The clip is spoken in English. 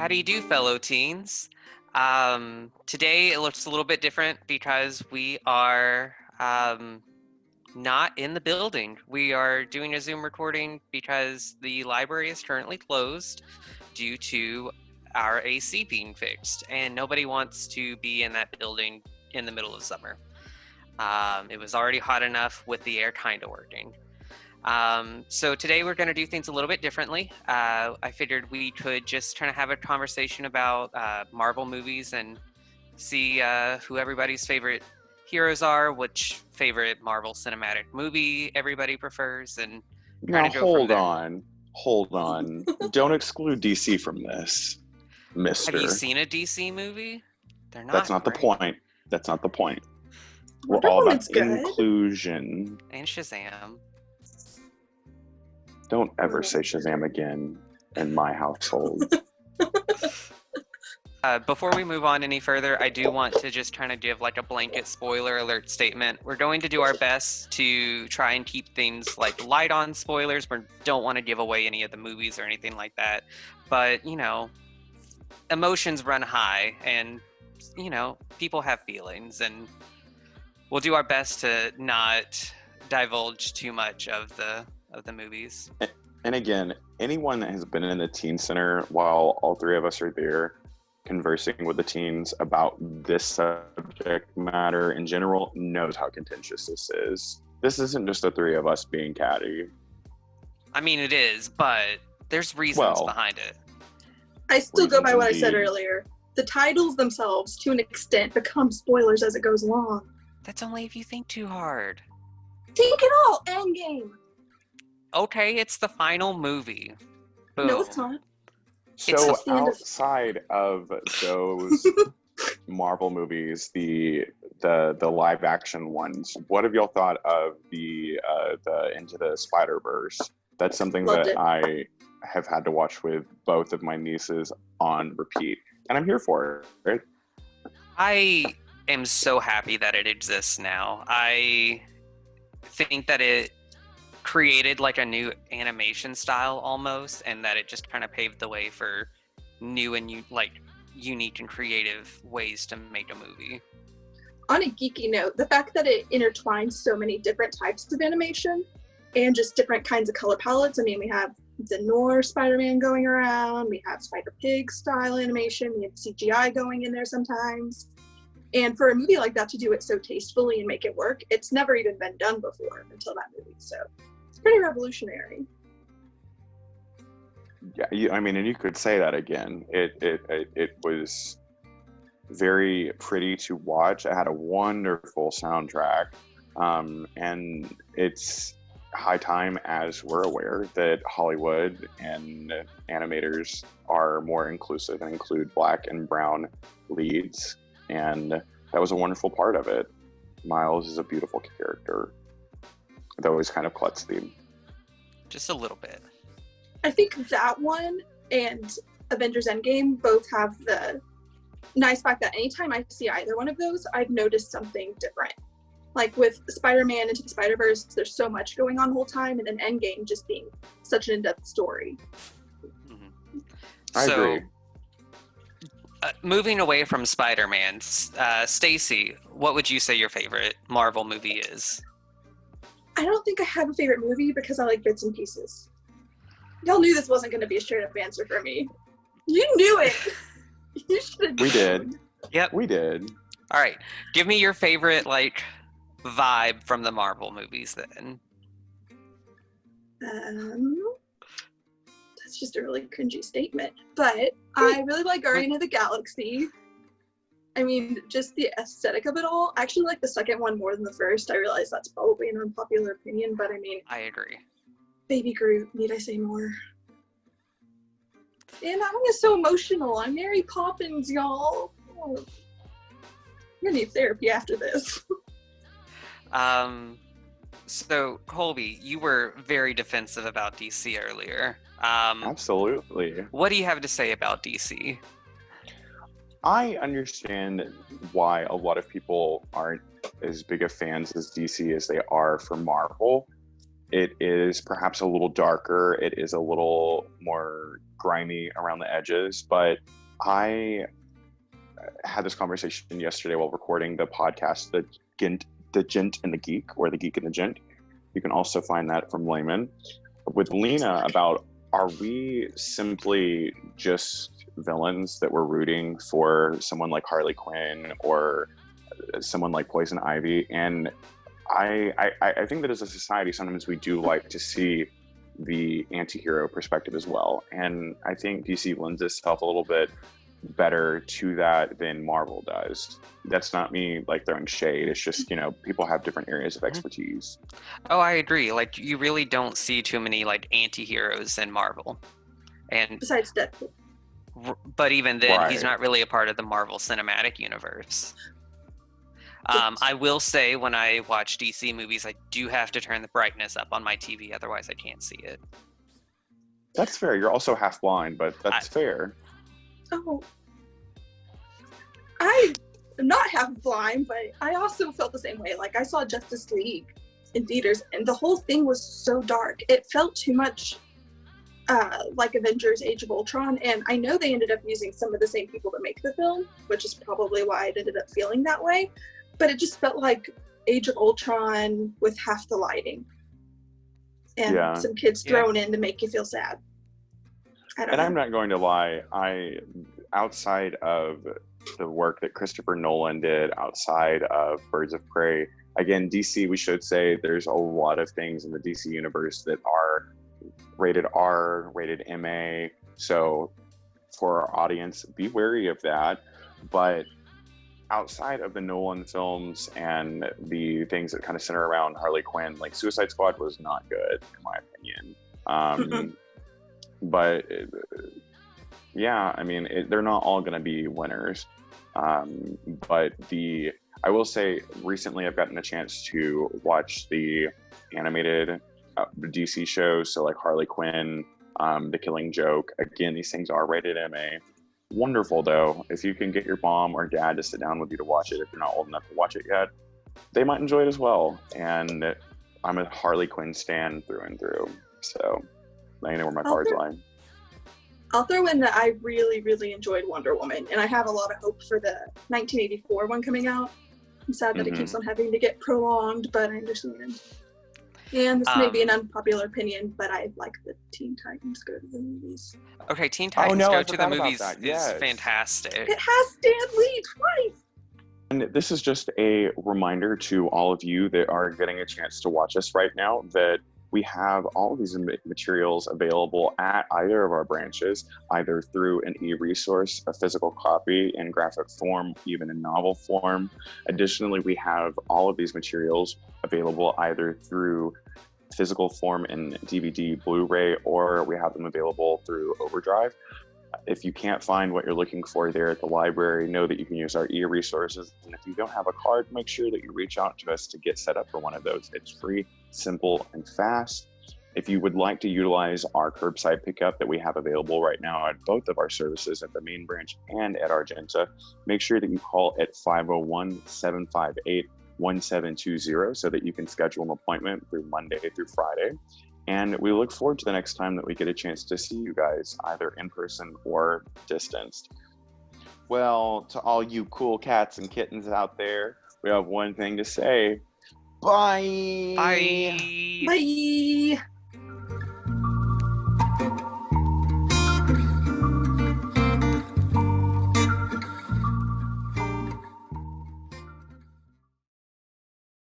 How do you do, fellow teens? Today it looks a little bit different because we are not in the building. We are doing a Zoom recording because the library is currently closed due to our AC being fixed, and nobody wants to be in that building in the middle of summer. It was already hot enough with the air kind of working. So today we're going to do things a little bit differently. I figured we could just kind of have a conversation about Marvel movies and see who everybody's favorite heroes are, which favorite Marvel cinematic movie everybody prefers, and kind Now of go from there. hold on. Don't exclude DC from this, Have you mister. seen a DC movie? They're not That's not the great. point. That's not the point. We're Wonder all about Woman's good. inclusion. And Shazam. Don't ever say Shazam again in my household. Before we move on any further, I do want to just kind of give like a blanket spoiler alert statement. We're going to do our best to try and keep things like light on spoilers. We don't want to give away any of the movies or anything like that. But, you know, emotions run high and, you know, people have feelings, and we'll do our best to not divulge too much of the movies. And again, anyone that has been in the teen center while all three of us are there conversing with the teens about this subject matter in general knows how contentious this is. This isn't just the three of us being catty. I mean, it is, but there's reasons behind it. I still go Reasons by what I said indeed. earlier. The titles themselves, to an extent, become spoilers as it goes along. That's only if you think too hard. Take it all, Endgame. Okay, it's the final movie. Boom. No, it's not. It's So the end of- outside of those Marvel movies, the live action ones, what have y'all thought of the Into the Spiderverse? That's something Loved that it. I have had to watch with both of my nieces on repeat, and I'm here for it. I am so happy that it exists now. I think that it created like a new animation style almost, and that it just kind of paved the way for new and unique and creative ways to make a movie. On a geeky note, the fact that it intertwines so many different types of animation and just different kinds of color palettes. I mean, we have the Noir Spider-Man going around, we have Spider-Pig style animation, we have CGI going in there sometimes. And for a movie like that to do it so tastefully and make it work, it's never even been done before until that movie. So it's pretty revolutionary. Yeah, I mean, and you could say that again. It was very pretty to watch. It had a wonderful soundtrack, and it's high time, as we're aware, that Hollywood and animators are more inclusive and include Black and brown leads, and that was a wonderful part of it. Miles is a beautiful character, though he's kind of klutzy. Just a little bit. I think that one and Avengers Endgame both have the nice fact that anytime I see either one of those, I've noticed something different. Like with Spider-Man Into the Spider-Verse, there's so much going on the whole time, and then Endgame just being such an in-depth story. Mm-hmm. I agree. Moving away from Spider-Man, Stacy, what would you say your favorite Marvel movie is? I don't think I have a favorite movie because I like bits and pieces. Y'all knew this wasn't going to be a straight-up answer for me. You knew it! You should have We did. Yep. We did. All right. Give me your favorite, vibe from the Marvel movies then. That's just a really cringy statement. But I really like Guardian of the Galaxy. I mean, just the aesthetic of it all. I actually like the second one more than the first. I realize that's probably an unpopular opinion, but I mean, I agree. Baby Groot, need I say more? And that one is so emotional. I'm Mary Poppins, y'all. Oh. I'm gonna need therapy after this. So Colby, you were very defensive about DC earlier. Absolutely. What do you have to say about DC? I understand why a lot of people aren't as big of fans as DC as they are for Marvel. it is perhaps a little darker. It is a little more grimy around the edges, but I had this conversation yesterday while recording the podcast, the Gent and the Geek, or the Geek and the Gent. You can also find that from Layman, with Lena, about, are we simply just villains that we're rooting for someone like Harley Quinn or someone like Poison Ivy? And I think that as a society, sometimes we do like to see the anti-hero perspective as well. And I think DC lends itself a little bit better to that than Marvel does. That's not me like throwing shade. It's just, you know, people have different areas of expertise. Oh, I agree. Like, you really don't see too many like anti-heroes in Marvel. And Besides Deadpool. but even then, he's Right. not really a part of the Marvel Cinematic Universe. I will say, when I watch DC movies, I do have to turn the brightness up on my TV, otherwise I can't see it. That's fair. You're also half blind, but that's fair. Oh. I am not half blind, but I also felt the same way. Like, I saw Justice League in theaters, and the whole thing was so dark. It felt too much like Avengers Age of Ultron, and I know they ended up using some of the same people to make the film, which is probably why it ended up feeling that way. But it just felt like Age of Ultron with half the lighting. And some kids thrown in to make you feel sad. I'm not going to lie, outside of the work that Christopher Nolan did, outside of Birds of Prey, again, DC, we should say there's a lot of things in the DC universe that are rated R, rated MA. So for our audience, be wary of that. But outside of the Nolan films and the things that kind of center around Harley Quinn, like Suicide Squad was not good, in my opinion. But yeah, I mean, they're not all going to be winners. But I will say, recently I've gotten a chance to watch the animated DC shows, so like Harley Quinn, The Killing Joke. Again, these things are rated MA. Wonderful, though. If you can get your mom or dad to sit down with you to watch it, if you're not old enough to watch it yet, they might enjoy it as well. And I'm a Harley Quinn stan through and through, so now you know where my cards lie. I'll throw in that I really, really enjoyed Wonder Woman, and I have a lot of hope for the 1984 one coming out. I'm sad that it keeps on having to get prolonged, but I understand. And this may be an unpopular opinion, but I like the Teen Titans Go to the Movies. Okay, Teen Titans Go to the Movies Yes. is fantastic. It has Stan Lee twice! And this is just a reminder to all of you that are getting a chance to watch us right now that we have all of these materials available at either of our branches, either through an e-resource, a physical copy in graphic form, even in novel form. Additionally, we have all of these materials available either through physical form in DVD, Blu-ray, or we have them available through Overdrive. If you can't find what you're looking for there at the library, know that you can use our e-resources. And if you don't have a card, make sure that you reach out to us to get set up for one of those. It's free, simple, and fast. If you would like to utilize our curbside pickup that we have available right now at both of our services, at the main branch and at Argenta, make sure that you call at 501-758-1720 so that you can schedule an appointment through Monday through Friday. And we look forward to the next time that we get a chance to see you guys, either in person or distanced. Well, to all you cool cats and kittens out there, we have one thing to say. Bye! Bye! Bye!